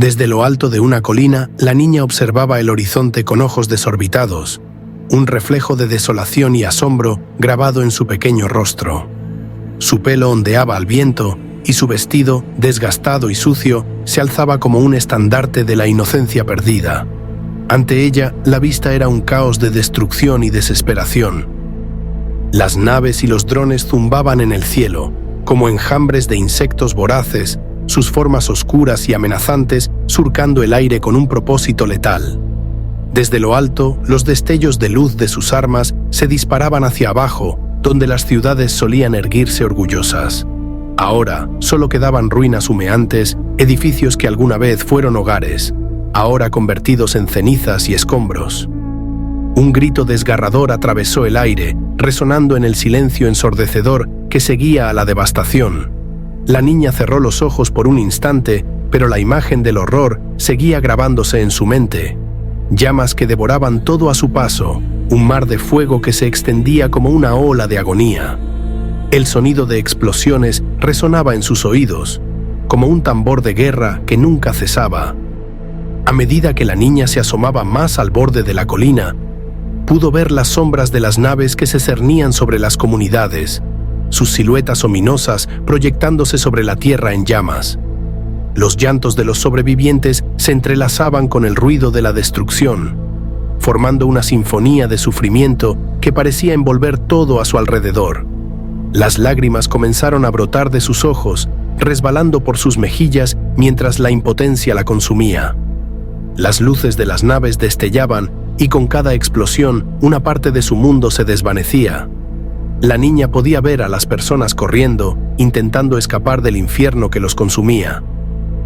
Desde lo alto de una colina, la niña observaba el horizonte con ojos desorbitados, un reflejo de desolación y asombro grabado en su pequeño rostro. Su pelo ondeaba al viento y su vestido, desgastado y sucio, se alzaba como un estandarte de la inocencia perdida. Ante ella, la vista era un caos de destrucción y desesperación. Las naves y los drones zumbaban en el cielo, como enjambres de insectos voraces, sus formas oscuras y amenazantes surcando el aire con un propósito letal. Desde lo alto, los destellos de luz de sus armas se disparaban hacia abajo, donde las ciudades solían erguirse orgullosas. Ahora solo quedaban ruinas humeantes, edificios que alguna vez fueron hogares, ahora convertidos en cenizas y escombros. Un grito desgarrador atravesó el aire, resonando en el silencio ensordecedor que seguía a la devastación. La niña cerró los ojos por un instante, pero la imagen del horror seguía grabándose en su mente. Llamas que devoraban todo a su paso, un mar de fuego que se extendía como una ola de agonía. El sonido de explosiones resonaba en sus oídos, como un tambor de guerra que nunca cesaba. A medida que la niña se asomaba más al borde de la colina, pudo ver las sombras de las naves que se cernían sobre las comunidades, sus siluetas ominosas proyectándose sobre la tierra en llamas. Los llantos de los sobrevivientes se entrelazaban con el ruido de la destrucción, formando una sinfonía de sufrimiento que parecía envolver todo a su alrededor. Las lágrimas comenzaron a brotar de sus ojos, resbalando por sus mejillas mientras la impotencia la consumía. Las luces de las naves destellaban y con cada explosión una parte de su mundo se desvanecía. La niña podía ver a las personas corriendo, intentando escapar del infierno que los consumía.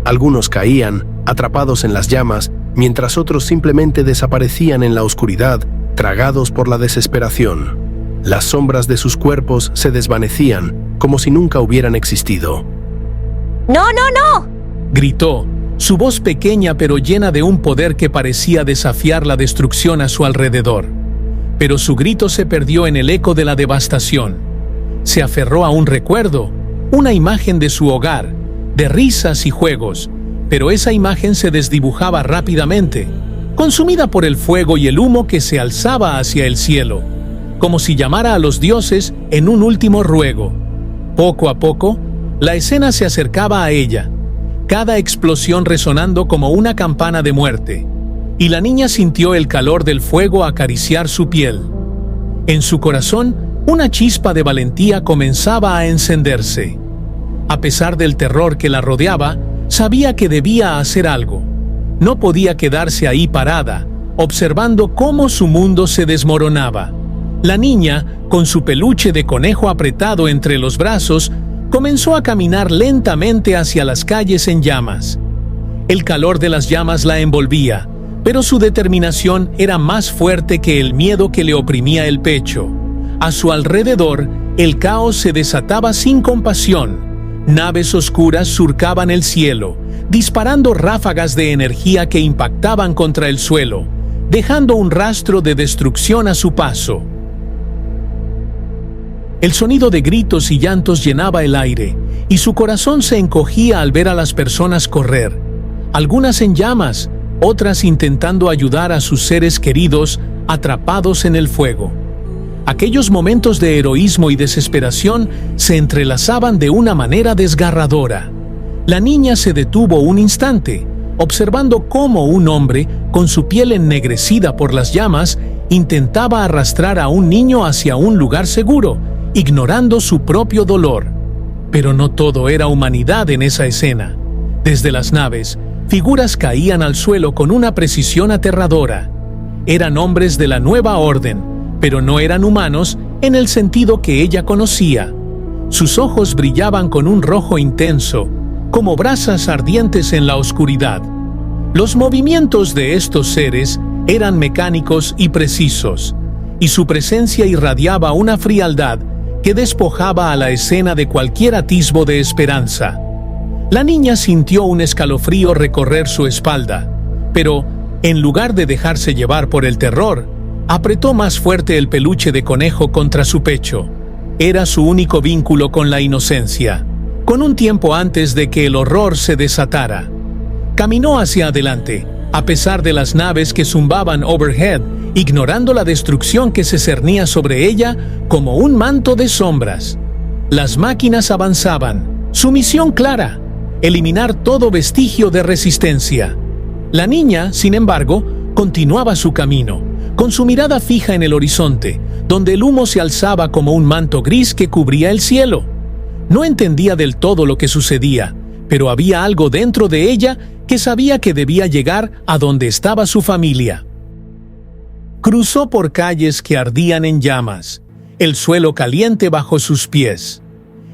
Algunos caían, atrapados en las llamas, mientras otros simplemente desaparecían en la oscuridad, tragados por la desesperación. Las sombras de sus cuerpos se desvanecían, como si nunca hubieran existido. ¡No, no, no!, gritó, su voz pequeña pero llena de un poder que parecía desafiar la destrucción a su alrededor. Pero su grito se perdió en el eco de la devastación. Se aferró a un recuerdo, una imagen de su hogar, de risas y juegos, pero esa imagen se desdibujaba rápidamente, consumida por el fuego y el humo que se alzaba hacia el cielo, como si llamara a los dioses en un último ruego. Poco a poco, la escena se acercaba a ella, cada explosión resonando como una campana de muerte, y la niña sintió el calor del fuego acariciar su piel. En su corazón, una chispa de valentía comenzaba a encenderse. A pesar del terror que la rodeaba, sabía que debía hacer algo. No podía quedarse ahí parada, observando cómo su mundo se desmoronaba. La niña, con su peluche de conejo apretado entre los brazos, comenzó a caminar lentamente hacia las calles en llamas. El calor de las llamas la envolvía, pero su determinación era más fuerte que el miedo que le oprimía el pecho. A su alrededor, el caos se desataba sin compasión. Naves oscuras surcaban el cielo, disparando ráfagas de energía que impactaban contra el suelo, dejando un rastro de destrucción a su paso. El sonido de gritos y llantos llenaba el aire, y su corazón se encogía al ver a las personas correr, algunas en llamas, otras intentando ayudar a sus seres queridos atrapados en el fuego. Aquellos momentos de heroísmo y desesperación se entrelazaban de una manera desgarradora. La niña se detuvo un instante, observando cómo un hombre, con su piel ennegrecida por las llamas, intentaba arrastrar a un niño hacia un lugar seguro, ignorando su propio dolor. Pero no todo era humanidad en esa escena. Desde las naves, figuras caían al suelo con una precisión aterradora. Eran hombres de la Nueva Orden, pero no eran humanos en el sentido que ella conocía. Sus ojos brillaban con un rojo intenso, como brasas ardientes en la oscuridad. Los movimientos de estos seres eran mecánicos y precisos, y su presencia irradiaba una frialdad que despojaba a la escena de cualquier atisbo de esperanza. La niña sintió un escalofrío recorrer su espalda, pero, en lugar de dejarse llevar por el terror, apretó más fuerte el peluche de conejo contra su pecho. Era su único vínculo con la inocencia, con un tiempo antes de que el horror se desatara. Caminó hacia adelante, a pesar de las naves que zumbaban overhead, ignorando la destrucción que se cernía sobre ella como un manto de sombras. Las máquinas avanzaban, su misión clara: eliminar todo vestigio de resistencia. La niña, sin embargo, continuaba su camino, con su mirada fija en el horizonte, donde el humo se alzaba como un manto gris que cubría el cielo. No entendía del todo lo que sucedía, pero había algo dentro de ella que sabía que debía llegar a donde estaba su familia. Cruzó por calles que ardían en llamas, el suelo caliente bajo sus pies.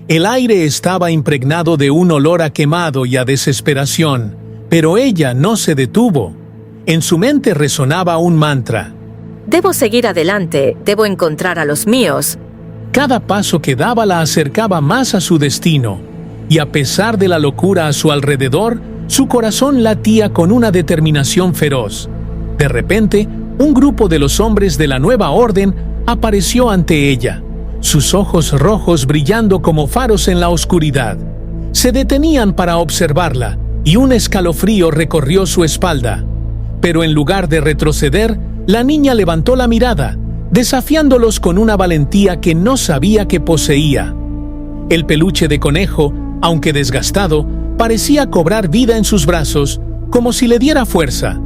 El aire estaba impregnado de un olor a quemado y a desesperación, pero ella no se detuvo. En su mente resonaba un mantra: Debo seguir adelante, debo encontrar a los míos. Cada paso que daba la acercaba más a su destino, y a pesar de la locura a su alrededor, su corazón latía con una determinación feroz. De repente, un grupo de los hombres de la Nueva Orden apareció ante ella, sus ojos rojos brillando como faros en la oscuridad. Se detenían para observarla, y un escalofrío recorrió su espalda. Pero en lugar de retroceder, la niña levantó la mirada, desafiándolos con una valentía que no sabía que poseía. El peluche de conejo, aunque desgastado, parecía cobrar vida en sus brazos, como si le diera fuerza.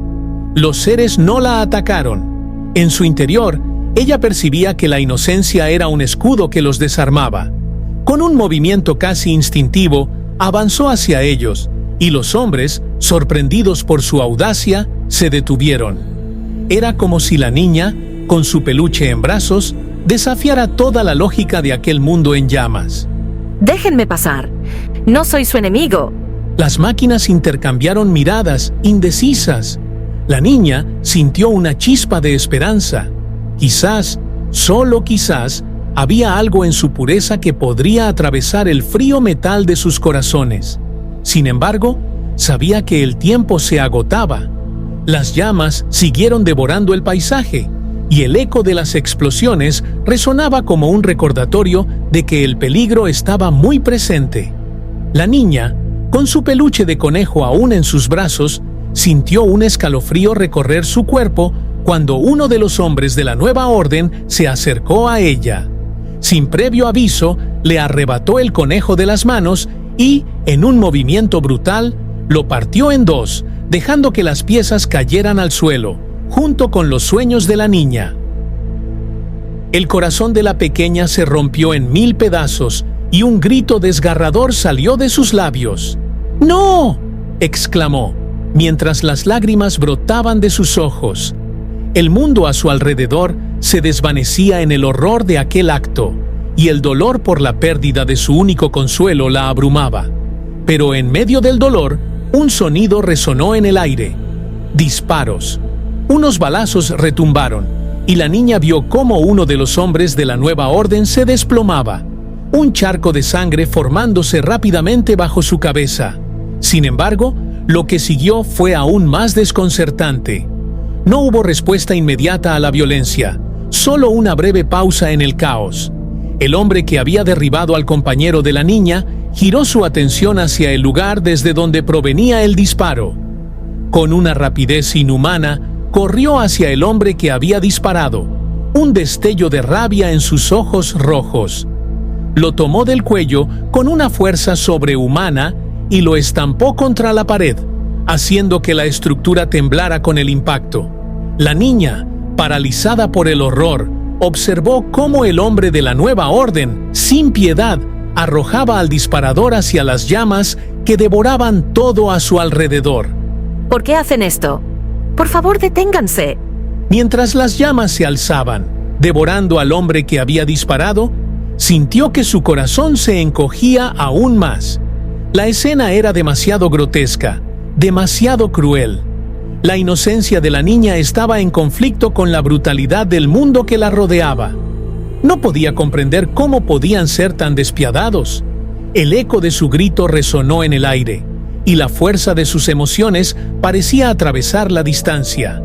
Los seres no la atacaron. En su interior, ella percibía que la inocencia era un escudo que los desarmaba. Con un movimiento casi instintivo, avanzó hacia ellos, y los hombres, sorprendidos por su audacia, se detuvieron. Era como si la niña, con su peluche en brazos, desafiara toda la lógica de aquel mundo en llamas. Déjenme pasar. No soy su enemigo. Las máquinas intercambiaron miradas, indecisas. La niña sintió una chispa de esperanza. Quizás, solo quizás, había algo en su pureza que podría atravesar el frío metal de sus corazones. Sin embargo, sabía que el tiempo se agotaba. Las llamas siguieron devorando el paisaje, y el eco de las explosiones resonaba como un recordatorio de que el peligro estaba muy presente. La niña, con su peluche de conejo aún en sus brazos, sintió un escalofrío recorrer su cuerpo cuando uno de los hombres de la Nueva Orden se acercó a ella. Sin previo aviso, le arrebató el conejo de las manos y, en un movimiento brutal, lo partió en dos, dejando que las piezas cayeran al suelo, junto con los sueños de la niña. El corazón de la pequeña se rompió en 1000 pedazos y un grito desgarrador salió de sus labios. ¡No!, exclamó, mientras las lágrimas brotaban de sus ojos. El mundo a su alrededor se desvanecía en el horror de aquel acto, y el dolor por la pérdida de su único consuelo la abrumaba. Pero en medio del dolor, un sonido resonó en el aire. Disparos. Unos balazos retumbaron, y la niña vio cómo uno de los hombres de la Nueva Orden se desplomaba, un charco de sangre formándose rápidamente bajo su cabeza. Sin embargo, lo que siguió fue aún más desconcertante. No hubo respuesta inmediata a la violencia, solo una breve pausa en el caos. El hombre que había derribado al compañero de la niña giró su atención hacia el lugar desde donde provenía el disparo. Con una rapidez inhumana, corrió hacia el hombre que había disparado, un destello de rabia en sus ojos rojos. Lo tomó del cuello con una fuerza sobrehumana y lo estampó contra la pared, haciendo que la estructura temblara con el impacto. La niña, paralizada por el horror, observó cómo el hombre de la Nueva Orden, sin piedad, arrojaba al disparador hacia las llamas que devoraban todo a su alrededor. ¿Por qué hacen esto? Por favor, deténganse. Mientras las llamas se alzaban, devorando al hombre que había disparado, sintió que su corazón se encogía aún más. La escena era demasiado grotesca, demasiado cruel. La inocencia de la niña estaba en conflicto con la brutalidad del mundo que la rodeaba. No podía comprender cómo podían ser tan despiadados. El eco de su grito resonó en el aire, y la fuerza de sus emociones parecía atravesar la distancia.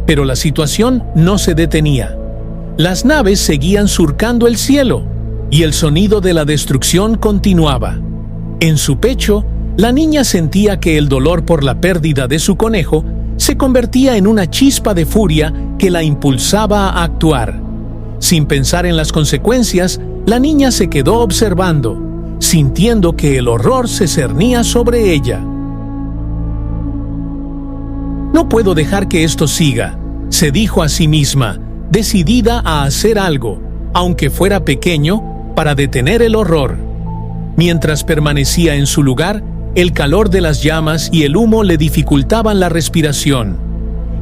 Pero la situación no se detenía. Las naves seguían surcando el cielo, y el sonido de la destrucción continuaba. En su pecho, La niña sentía que el dolor por la pérdida de su conejo se convertía en una chispa de furia que la impulsaba a actuar. Sin pensar en las consecuencias, la niña se quedó observando, sintiendo que el horror se cernía sobre ella. No puedo dejar que esto siga, se dijo a sí misma, decidida a hacer algo, aunque fuera pequeño, para detener el horror. Mientras permanecía en su lugar, el calor de las llamas y el humo le dificultaban la respiración.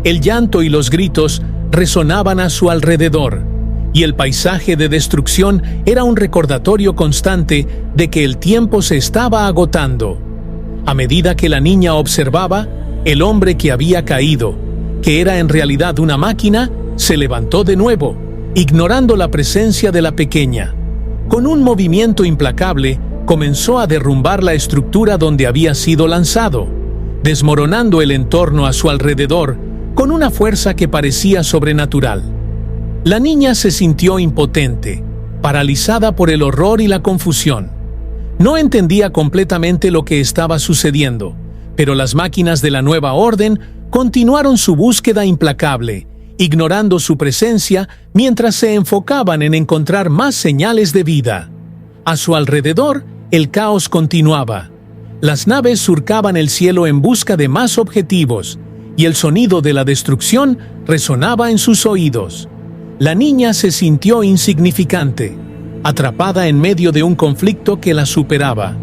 El llanto y los gritos resonaban a su alrededor, y el paisaje de destrucción era un recordatorio constante de que el tiempo se estaba agotando. A medida que la niña observaba, el hombre que había caído, que era en realidad una máquina, se levantó de nuevo, ignorando la presencia de la pequeña. Con un movimiento implacable, comenzó a derrumbar la estructura donde había sido lanzado, desmoronando el entorno a su alrededor con una fuerza que parecía sobrenatural. La niña se sintió impotente, paralizada por el horror y la confusión. No entendía completamente lo que estaba sucediendo, pero las máquinas de la nueva orden continuaron su búsqueda implacable, ignorando su presencia mientras se enfocaban en encontrar más señales de vida. A su alrededor, el caos continuaba. Las naves surcaban el cielo en busca de más objetivos, y el sonido de la destrucción resonaba en sus oídos. La niña se sintió insignificante, atrapada en medio de un conflicto que la superaba.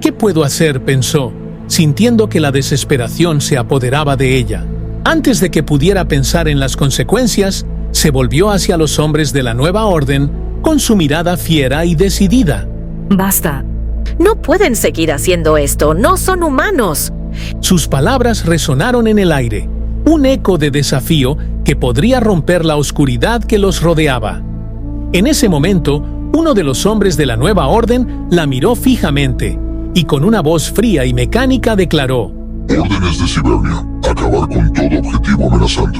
¿Qué puedo hacer?, pensó, sintiendo que la desesperación se apoderaba de ella. Antes de que pudiera pensar en las consecuencias, se volvió hacia los hombres de la nueva orden con su mirada fiera y decidida. Basta. No pueden seguir haciendo esto, no son humanos. Sus palabras resonaron en el aire, un eco de desafío que podría romper la oscuridad que los rodeaba. En ese momento, uno de los hombres de la nueva orden la miró fijamente y con una voz fría y mecánica declaró: Órdenes de Cibernia, acabar con todo objetivo amenazante.